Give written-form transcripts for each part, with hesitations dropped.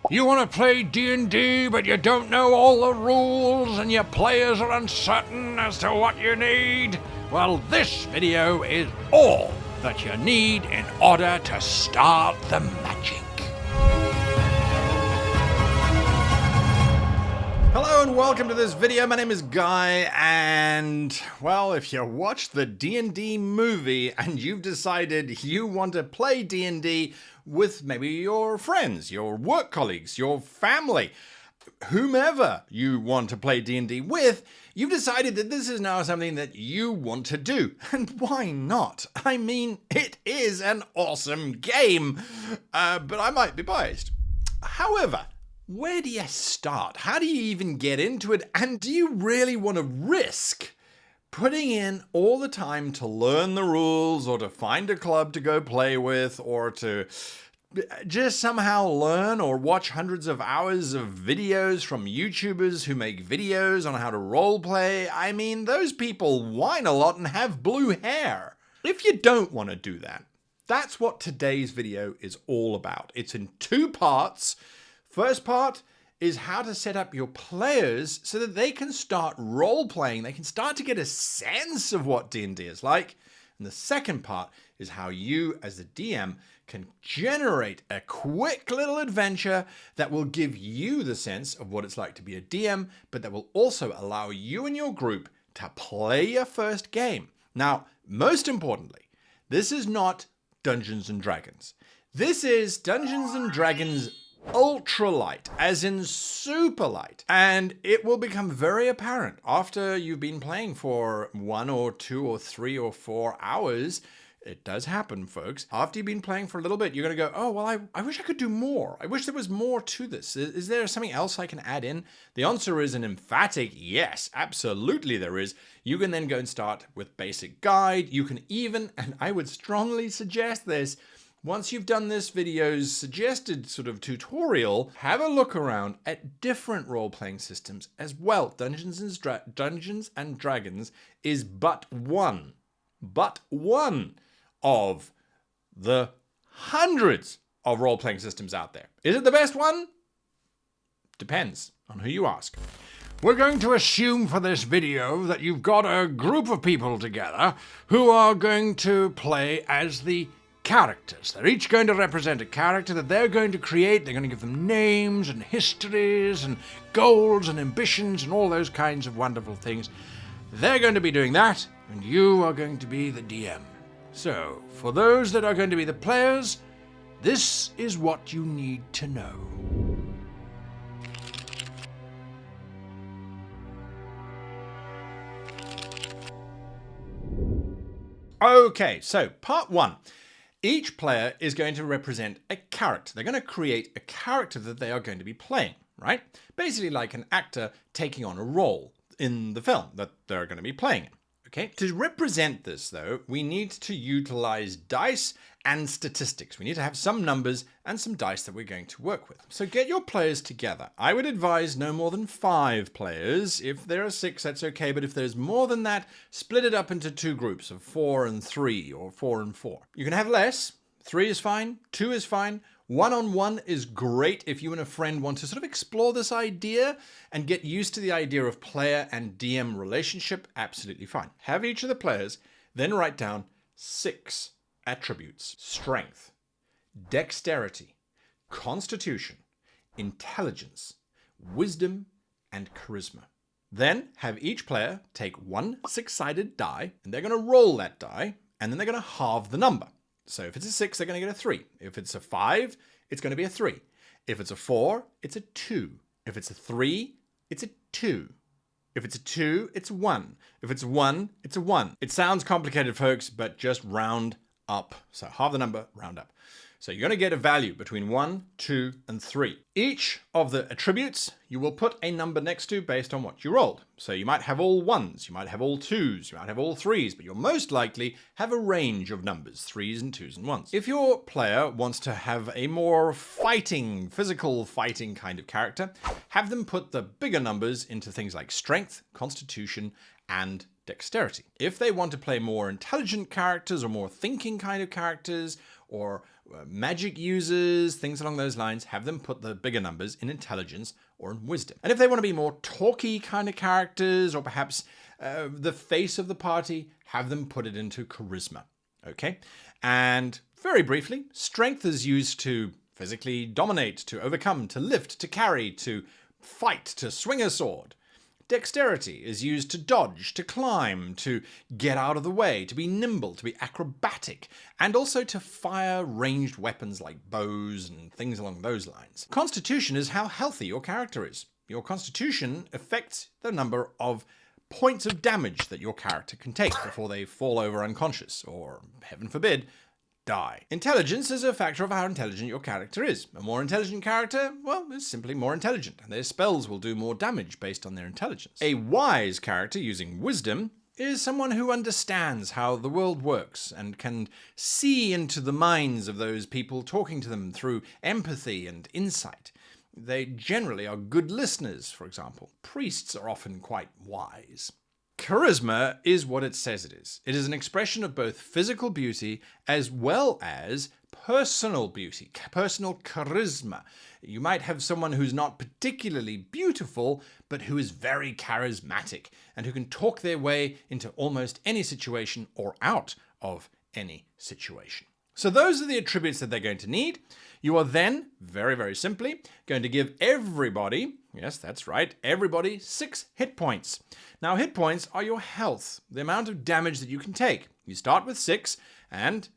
You want to play D&D, but you don't know all the rules and your players are uncertain as to what you need? Well, this video is all that you need in order to start the magic. Hello and welcome to this video. My name is Guy, and well, if you watched the D&D movie and you've decided you want to play D&D with maybe your friends, your work colleagues, your family, whomever you want to play D&D with, you've decided that this is now something that you want to do. And why not? I mean, it is an awesome game, but I might be biased. However, where do you start? How do you even get into it? And do you really want to risk putting in all the time to learn the rules or to find a club to go play with or to just somehow learn or watch hundreds of hours of videos from YouTubers who make videos on how to roleplay? I mean, those people whine a lot and have blue hair. If you don't want to do that, that's what today's video is all about. It's in two parts. First part is how to set up your players so that they can start role-playing. They can start to get a sense of what D&D is like. And the second part is how you, as the DM, can generate a quick little adventure that will give you the sense of what it's like to be a DM, but that will also allow you and your group to play your first game. Now, most importantly, this is not Dungeons and Dragons. This is Dungeons and Dragons ultra light, as in super light, and it will become very apparent after you've been playing for 1 or 2 or 3 or 4 hours. It does happen, folks. After you've been playing for a little bit, you're going to go, oh, well, I wish I could do more. I wish there was more to this. Is there something else I can add in? The answer is an emphatic yes, absolutely there is. You can then go and start with basic guide. You can even, and I would strongly suggest this, once you've done this video's suggested sort of tutorial, have a look around at different role-playing systems as well. Dungeons and Dragons is but one of the hundreds of role-playing systems out there. Is it the best one? Depends on who you ask. We're going to assume for this video that you've got a group of people together who are going to play as the characters. They're each going to represent a character that they're going to create. They're going to give them names and histories and goals and ambitions and all those kinds of wonderful things. They're going to be doing that, and you are going to be the DM. So, for those that are going to be the players, this is what you need to know. Okay, so part 1. Each player is going to represent a character. They're going to create a character that they are going to be playing, right? Basically like an actor taking on a role in the film that they're going to be playing in. Okay. To represent this, though, we need to utilize dice and statistics. We need to have some numbers and some dice that we're going to work with. So get your players together. I would advise no more than 5 players. If there are 6, that's okay. But if there's more than that, split it up into 2 groups of 4 and 3 or 4 and 4. You can have less. 3 is fine. 2 is fine. 1-on-1 is great if you and a friend want to sort of explore this idea and get used to the idea of player and DM relationship. Absolutely fine. Have each of the players then write down 6 attributes: strength, dexterity, constitution, intelligence, wisdom, and charisma. Then have each player take 1 6-sided die, and they're going to roll that die, and then they're going to halve the number. So if it's a 6, they're going to get a 3. If it's a 5, it's going to be a 3. If it's a 4, it's a 2. If it's a 3, it's a 2. If it's a 2, it's a 1. If it's a 1, it's a 1. It sounds complicated, folks, but just round up. So halve the number, round up. So you're going to get a value between 1, 2, and 3. Each of the attributes you will put a number next to based on what you rolled. So you might have all 1s, you might have all 2s, you might have all 3s, but you'll most likely have a range of numbers, 3s and 2s and 1s. If your player wants to have a more fighting, physical fighting kind of character, have them put the bigger numbers into things like strength, constitution, and dexterity. If they want to play more intelligent characters or more thinking kind of characters, or magic users, things along those lines, have them put the bigger numbers in intelligence or in wisdom. And if they want to be more talky kind of characters, or perhaps the face of the party, have them put it into charisma. Okay? And very briefly, strength is used to physically dominate, to overcome, to lift, to carry, to fight, to swing a sword. Dexterity is used to dodge, to climb, to get out of the way, to be nimble, to be acrobatic, and also to fire ranged weapons like bows and things along those lines. Constitution is how healthy your character is. Your constitution affects the number of points of damage that your character can take before they fall over unconscious, or, heaven forbid, die. Intelligence is a factor of how intelligent your character is. A more intelligent character, well, is simply more intelligent, and their spells will do more damage based on their intelligence. A wise character using wisdom is someone who understands how the world works and can see into the minds of those people, talking to them through empathy and insight. They generally are good listeners, for example. Priests are often quite wise. Charisma is what it says it is. It is an expression of both physical beauty as well as personal beauty, personal charisma. You might have someone who's not particularly beautiful, but who is very charismatic and who can talk their way into almost any situation or out of any situation. So those are the attributes that they're going to need. You are then, very, very simply, going to give everybody, yes, that's right, everybody 6 hit points. Now, hit points are your health, the amount of damage that you can take. You start with 6, and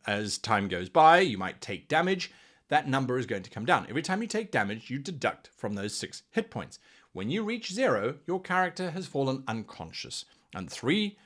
as time goes by, you might take damage. That number is going to come down. Every time you take damage, you deduct from those 6 hit points. When you reach 0, your character has fallen unconscious. And three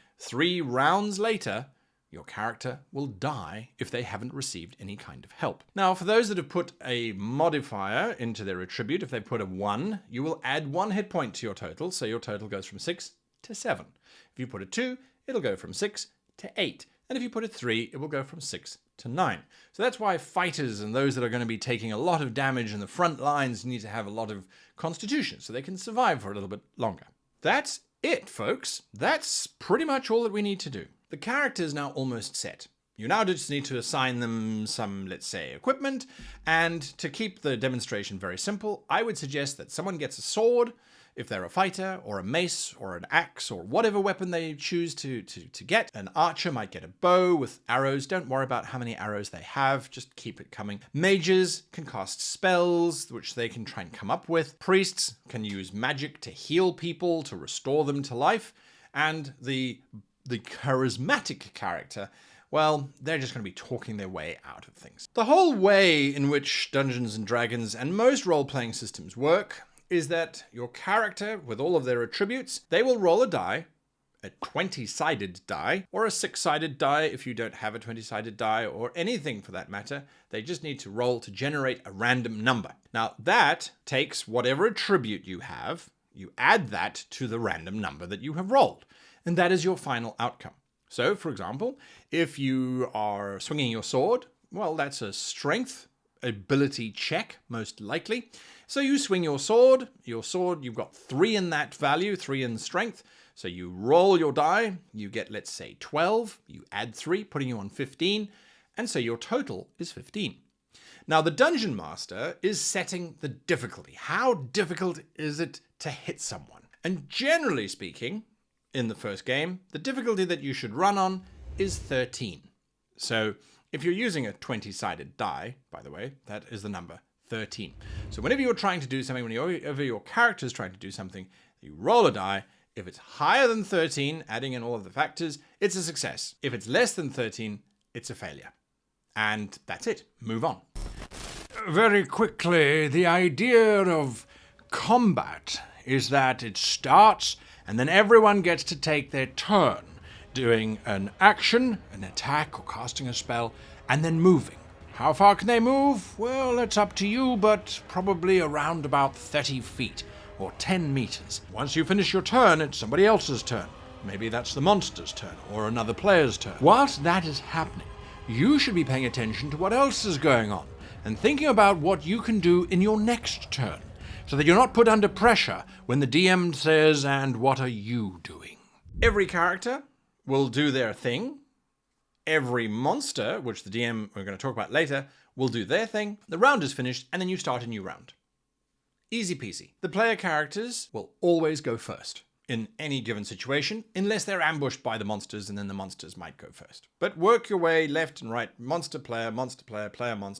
rounds later, your character will die if they haven't received any kind of help. Now, for those that have put a modifier into their attribute, if they put a 1, you will add 1 hit point to your total, so your total goes from 6 to 7. If you put a 2, it'll go from 6 to 8. And if you put a 3, it will go from 6 to 9. So that's why fighters and those that are going to be taking a lot of damage in the front lines need to have a lot of constitution so they can survive for a little bit longer. That's it, folks. That's pretty much all that we need to do. The character is now almost set. You now just need to assign them some, let's say, equipment, and to keep the demonstration very simple, I would suggest that someone gets a sword, if they're a fighter, or a mace, or an axe, or whatever weapon they choose to get. An archer might get a bow with arrows. Don't worry about how many arrows they have, just keep it coming. Mages can cast spells, which they can try and come up with. Priests can use magic to heal people, to restore them to life, and the charismatic character, well, they're just going to be talking their way out of things. The whole way in which Dungeons & Dragons and most role-playing systems work is that your character, with all of their attributes, they will roll a die, a 20-sided die, or a 6-sided die if you don't have a 20-sided die, or anything for that matter. They just need to roll to generate a random number. Now, that takes whatever attribute you have, you add that to the random number that you have rolled. And that is your final outcome. So, for example, if you are swinging your sword, well, that's a strength ability check, most likely. So you swing your sword, you've got 3 in that value, 3 in strength. So you roll your die, you get, let's say, 12, you add 3, putting you on 15, and so your total is 15. Now, the Dungeon Master is setting the difficulty. How difficult is it to hit someone? And generally speaking, in the first game, the difficulty that you should run on is 13. So if you're using a 20-sided die, by the way, that is the number 13. So whenever you're trying to do something, whenever your character is trying to do something, you roll a die. If it's higher than 13, adding in all of the factors, it's a success. If it's less than 13, it's a failure. And that's it. Move on. Very quickly, the idea of combat is that it starts and then everyone gets to take their turn, doing an action, an attack, or casting a spell, and then moving. How far can they move? Well, that's up to you, but probably around about 30 feet, or 10 meters. Once you finish your turn, it's somebody else's turn. Maybe that's the monster's turn, or another player's turn. Whilst that is happening, you should be paying attention to what else is going on, and thinking about what you can do in your next turn, so that you're not put under pressure when the DM says, "And what are you doing?" Every character will do their thing. every monster, which the DM we're going to talk about later, will do their thing. The round is finished, and then you start a new round. Easy peasy. The player characters will always go first in any given situation, unless they're ambushed by the monsters, and then the monsters might go first. But work your way left and right, monster, player, player, monster,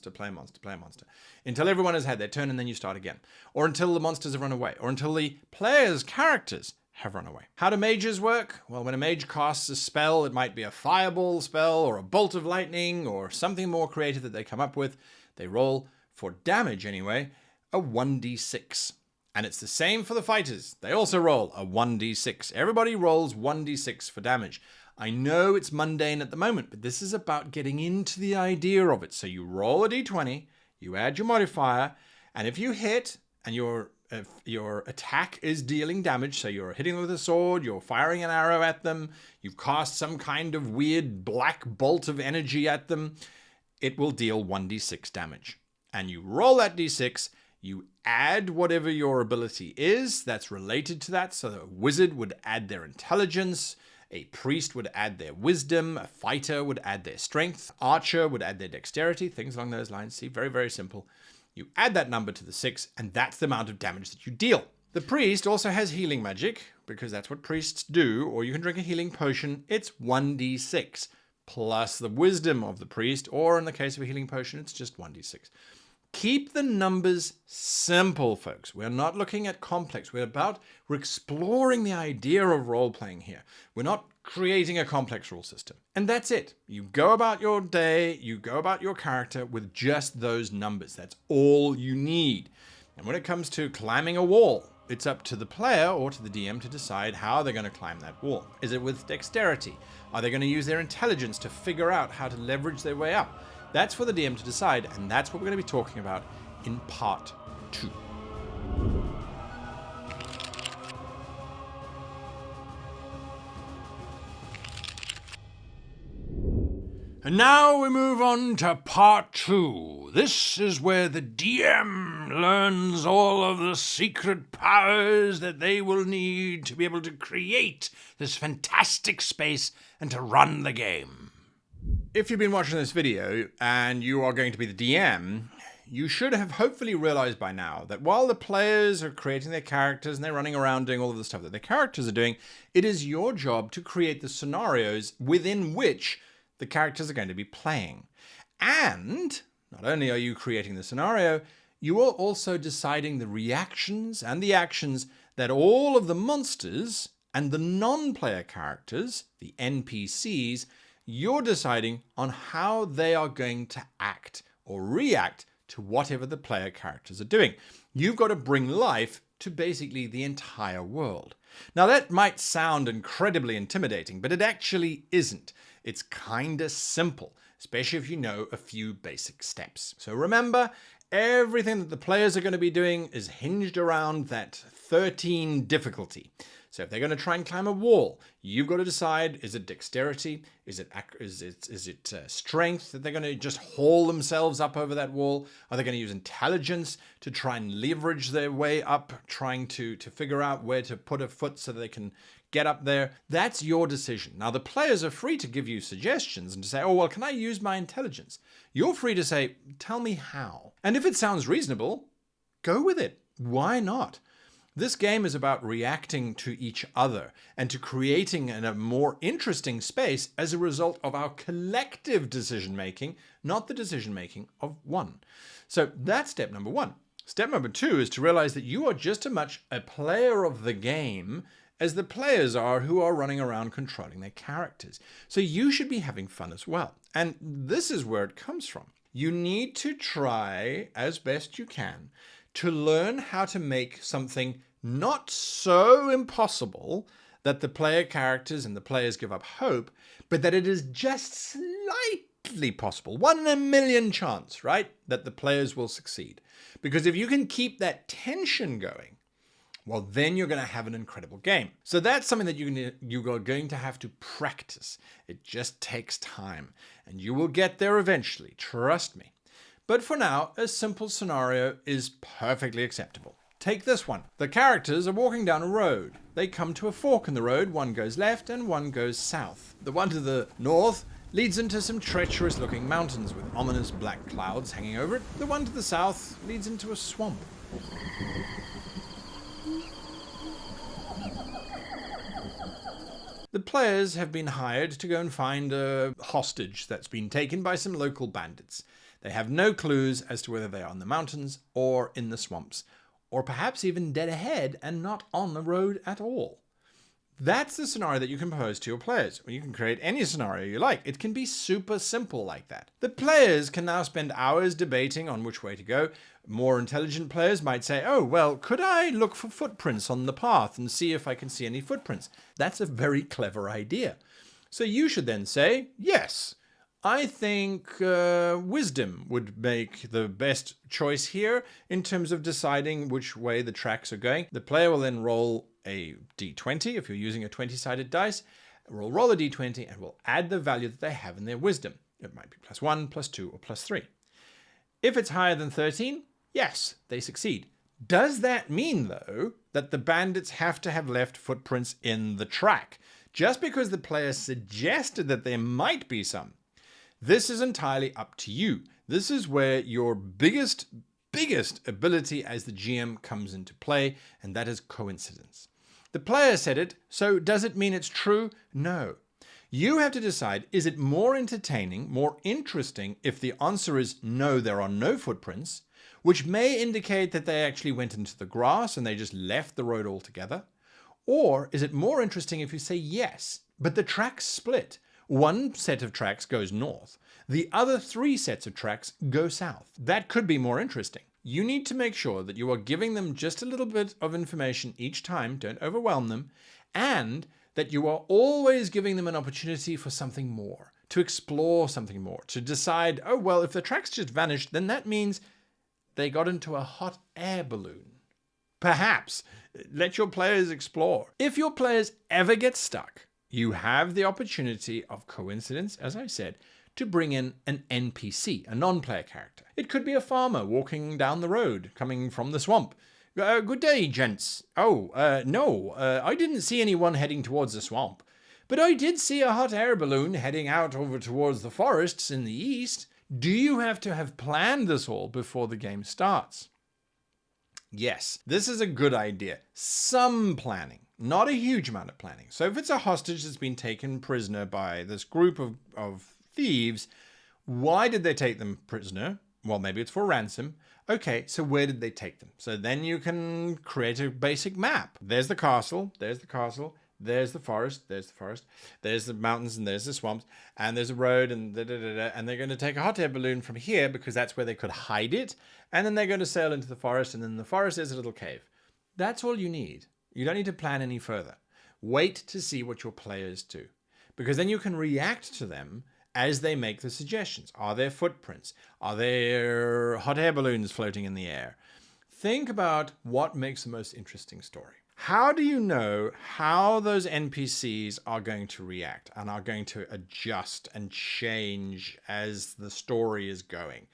player, monster, player, monster, until everyone has had their turn, and then you start again. Or until the monsters have run away, or until the players' characters have run away. How do mages work? Well, when a mage casts a spell, it might be a fireball spell, or a bolt of lightning, or something more creative that they come up with. They roll, for damage anyway, a 1d6. And it's the same for the fighters. They also roll a 1d6. Everybody rolls 1d6 for damage. I know it's mundane at the moment, but this is about getting into the idea of it. So you roll a d20, you add your modifier, and if you hit and your attack is dealing damage, so you're hitting them with a sword, you're firing an arrow at them, you've cast some kind of weird black bolt of energy at them, it will deal 1d6 damage. And you roll that d6, you add whatever your ability is that's related to that. So a wizard would add their intelligence, a priest would add their wisdom, a fighter would add their strength, archer would add their dexterity, things along those lines. See, very, very simple. You add that number to the 6, and that's the amount of damage that you deal. The priest also has healing magic, because that's what priests do, or you can drink a healing potion. It's 1d6, plus the wisdom of the priest, or in the case of a healing potion, it's just 1d6. Keep the numbers simple, folks. We're not looking at complex. We're exploring the idea of role-playing here. We're not creating a complex rule system. And that's it. You go about your day, you go about your character with just those numbers. That's all you need. And when it comes to climbing a wall, it's up to the player or to the DM to decide how they're going to climb that wall. Is it with dexterity? Are they going to use their intelligence to figure out how to leverage their way up? That's for the DM to decide, and that's what we're going to be talking about in part 2. And now we move on to part 2. This is where the DM learns all of the secret powers that they will need to be able to create this fantastic space and to run the game. If you've been watching this video and you are going to be the DM, you should have hopefully realized by now that while the players are creating their characters and they're running around doing all of the stuff that their characters are doing, it is your job to create the scenarios within which the characters are going to be playing. And not only are you creating the scenario, you are also deciding the reactions and the actions that all of the monsters and the non-player characters, the NPCs, you're deciding on how they are going to act or react to whatever the player characters are doing. You've got to bring life to basically the entire world. Now that might sound incredibly intimidating, but it actually isn't. It's kinda simple, especially if you know a few basic steps. So remember, everything that the players are going to be doing is hinged around that 13 difficulty. So if they're going to try and climb a wall, you've got to decide, is it dexterity? Is it strength that they're going to just haul themselves up over that wall? Are they going to use intelligence to try and leverage their way up, trying to figure out where to put a foot so that they can get up there? That's your decision. Now, the players are free to give you suggestions and to say, oh, well, can I use my intelligence? You're free to say, tell me how. And if it sounds reasonable, go with it. Why not? This game is about reacting to each other and to creating a more interesting space as a result of our collective decision-making, not the decision-making of one. So that's step number 1. Step number 2 is to realize that you are just as much a player of the game as the players are who are running around controlling their characters. So you should be having fun as well. And this is where it comes from. You need to try as best you can to learn how to make something not so impossible that the player characters and the players give up hope, but that it is just slightly possible, 1 in a million chance, right, that the players will succeed. Because if you can keep that tension going, well, then you're going to have an incredible game. So that's something that you are going to have to practice. It just takes time, and you will get there eventually, trust me. But for now, a simple scenario is perfectly acceptable. Take this one. The characters are walking down a road. They come to a fork in the road. One goes left and one goes south. The one to the north leads into some treacherous-looking mountains with ominous black clouds hanging over it. The one to the south leads into a swamp. The players have been hired to go and find a hostage that's been taken by some local bandits. They have no clues as to whether they are in the mountains or in the swamps, or perhaps even dead ahead and not on the road at all. That's the scenario that you can pose to your players. Or you can create any scenario you like. It can be super simple like that. The players can now spend hours debating on which way to go. More intelligent players might say, oh, well, could I look for footprints on the path and see if I can see any footprints? That's a very clever idea. So you should then say, yes, I think wisdom would make the best choice here in terms of deciding which way the tracks are going. The player will then roll a d20 if you're using a 20-sided dice. We'll roll a d20 and we'll add the value that they have in their wisdom. It might be +1, +2, or +3. If it's higher than 13, yes, they succeed. Does that mean, though, that the bandits have to have left footprints in the track? Just because the player suggested that there might be some? This is entirely up to you. This is where your biggest ability as the GM comes into play, and that is coincidence. The player said it, so does it mean it's true? No. You have to decide, is it more entertaining, more interesting if the answer is no, there are no footprints, which may indicate that they actually went into the grass and they just left the road altogether? Or is it more interesting if you say yes, but the tracks split? One set of tracks goes north. The other 3 sets of tracks go south. That could be more interesting. You need to make sure that you are giving them just a little bit of information each time, don't overwhelm them, and that you are always giving them an opportunity for something more, to explore something more, to decide, oh, well, if the tracks just vanished, then that means they got into a hot air balloon. Perhaps. Let your players explore. If your players ever get stuck, you have the opportunity of coincidence, as I said, to bring in an NPC, a non-player character. It could be a farmer walking down the road, coming from the swamp. Good day, gents. Oh, no, I didn't see anyone heading towards the swamp, but I did see a hot air balloon heading out over towards the forests in the east. Do you have to have planned this all before the game starts? Yes, this is a good idea. Some planning. Not a huge amount of planning. So if it's a hostage that's been taken prisoner by this group of thieves, why did they take them prisoner? Well, maybe it's for ransom. Okay, so where did they take them? So then you can create a basic map. There's the castle, there's the castle, there's the forest, there's the forest, there's the mountains and there's the swamps, and there's a road and and they're going to take a hot air balloon from here because that's where they could hide it, and then they're going to sail into the forest, and in the forest there's a little cave. That's all you need. You don't need to plan any further. Wait to see what your players do, because then you can react to them as they make the suggestions. Are there footprints? Are there hot air balloons floating in the air? Think about what makes the most interesting story. How do you know how those NPCs are going to react and are going to adjust and change as the story is going?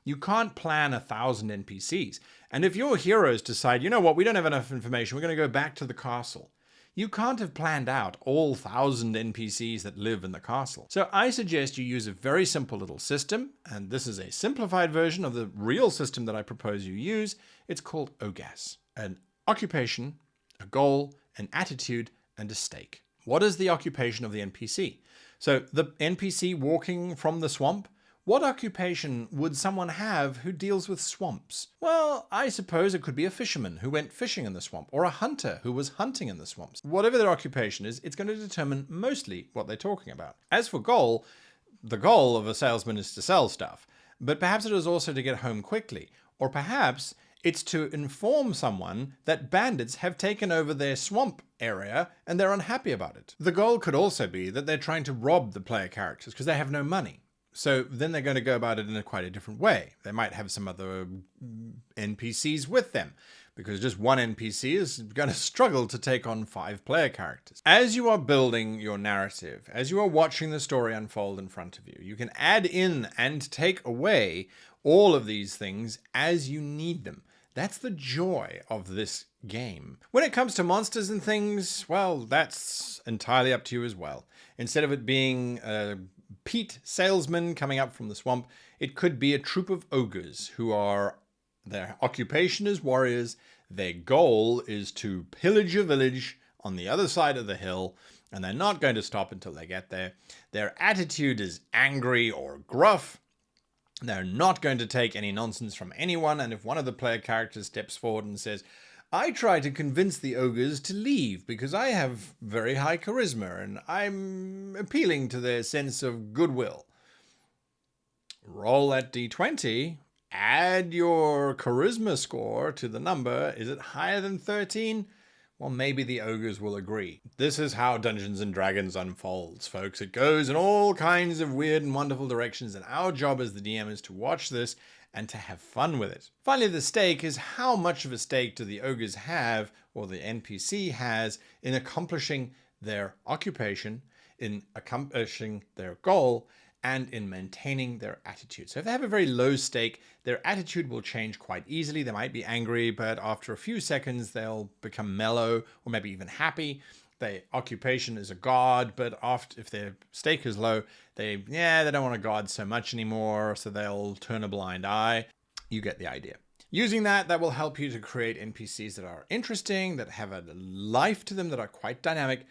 You can't plan 1,000 NPCs. And if your heroes decide, you know what, we don't have enough information, we're going to go back to the castle, you can't have planned out all 1,000 NPCs that live in the castle. So I suggest you use a very simple little system, and this is a simplified version of the real system that I propose you use. It's called ogas. An occupation, a goal, an attitude, and a stake. What is the occupation of the NPC? So the NPC walking from the swamp, what occupation would someone have who deals with swamps? Well, I suppose it could be a fisherman who went fishing in the swamp, or a hunter who was hunting in the swamps. Whatever their occupation is, it's going to determine mostly what they're talking about. As for goal, the goal of a salesman is to sell stuff, but perhaps it is also to get home quickly, or perhaps it's to inform someone that bandits have taken over their swamp area and they're unhappy about it. The goal could also be that they're trying to rob the player characters because they have no money. So then they're going to go about it in quite a different way. They might have some other NPCs with them, because just one NPC is going to struggle to take on 5 player characters. As you are building your narrative, as you are watching the story unfold in front of you, you can add in and take away all of these things as you need them. That's the joy of this game. When it comes to monsters and things, well, that's entirely up to you as well. Instead of it being a peat salesmen coming up from the swamp. It could be a troop of ogres who are, their occupation is warriors. Their goal is to pillage a village on the other side of the hill, and they're not going to stop until they get there. Their attitude is angry or gruff. They're not going to take any nonsense from anyone, and if one of the player characters steps forward and says, I try to convince the ogres to leave because I have very high charisma and I'm appealing to their sense of goodwill. Roll that d20, add your charisma score to the number. Is it higher than 13? Well, maybe the ogres will agree. This is how Dungeons & Dragons unfolds, folks. It goes in all kinds of weird and wonderful directions, and our job as the DM is to watch this and to have fun with it. Finally, the stake is how much of a stake do the ogres have, or the NPC has, in accomplishing their occupation, in accomplishing their goal, and in maintaining their attitude. So if they have a very low stake, their attitude will change quite easily. They might be angry, but after a few seconds, they'll become mellow or maybe even happy. Their occupation is a god, but if their stake is low, they don't want to god so much anymore, so they'll turn a blind eye. You get the idea. Using that will help you to create NPCs that are interesting, that have a life to them, that are quite dynamic,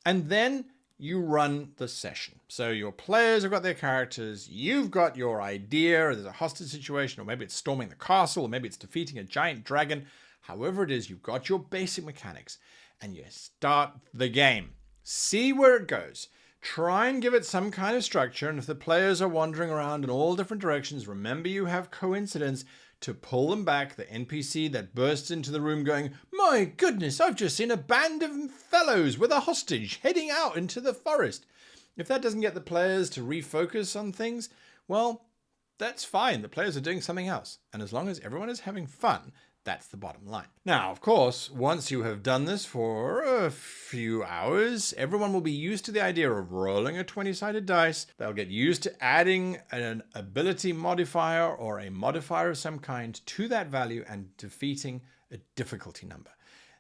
and then you run the session. So your players have got their characters, you've got your idea, or there's a hostage situation, or maybe it's storming the castle, or maybe it's defeating a giant dragon. However it is, you've got your basic mechanics, and you start the game. See where it goes. Try and give it some kind of structure, and if the players are wandering around in all different directions, remember you have coincidence to pull them back. The NPC that bursts into the room going, my goodness, I've just seen a band of fellows with a hostage heading out into the forest. If that doesn't get the players to refocus on things, well, that's fine. The players are doing something else. And as long as everyone is having fun, that's the bottom line. Now, of course, once you have done this for a few hours, everyone will be used to the idea of rolling a 20-sided dice. They'll get used to adding an ability modifier or a modifier of some kind to that value and defeating a difficulty number.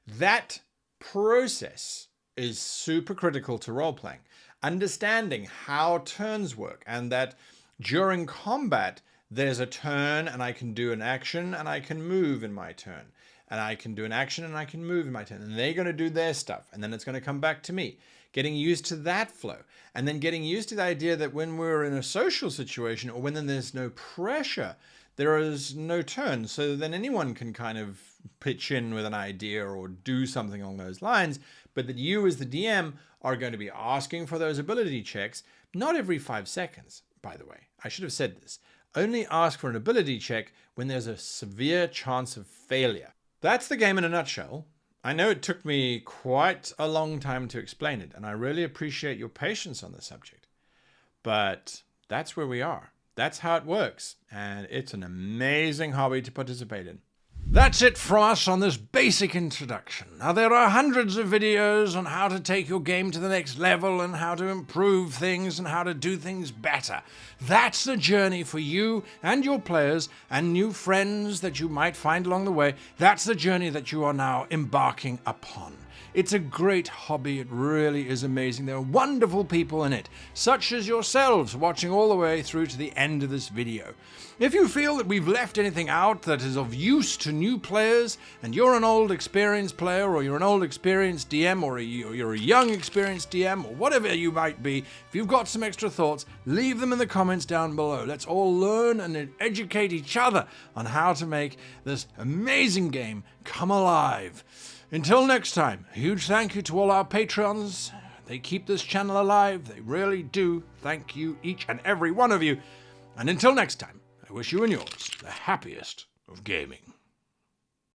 That process is super critical to role-playing. Understanding how turns work, and that during combat, there's a turn and I can do an action and I can move in my turn. And I can do an action and I can move in my turn. And they're going to do their stuff. And then it's going to come back to me. Getting used to that flow. And then getting used to the idea that when we're in a social situation or when there's no pressure, there is no turn. So then anyone can kind of pitch in with an idea or do something along those lines. But that you as the DM are going to be asking for those ability checks, not every 5 seconds, by the way. I should have said this. Only ask for an ability check when there's a severe chance of failure. That's the game in a nutshell. I know it took me quite a long time to explain it, and I really appreciate your patience on the subject. But that's where we are. That's how it works, and it's an amazing hobby to participate in. That's it from us on this basic introduction. Now, there are hundreds of videos on how to take your game to the next level and how to improve things and how to do things better. That's the journey for you and your players and new friends that you might find along the way. That's the journey that you are now embarking upon. It's a great hobby. It really is amazing. There are wonderful people in it, such as yourselves watching all the way through to the end of this video. If you feel that we've left anything out that is of use to new players, and you're an old experienced player, or you're an old experienced DM, or you're a young experienced DM, or whatever you might be, if you've got some extra thoughts, leave them in the comments down below. Let's all learn and educate each other on how to make this amazing game come alive. Until next time, a huge thank you to all our patrons. They keep this channel alive. They really do. Thank you, each and every one of you. And until next time, I wish you and yours the happiest of gaming.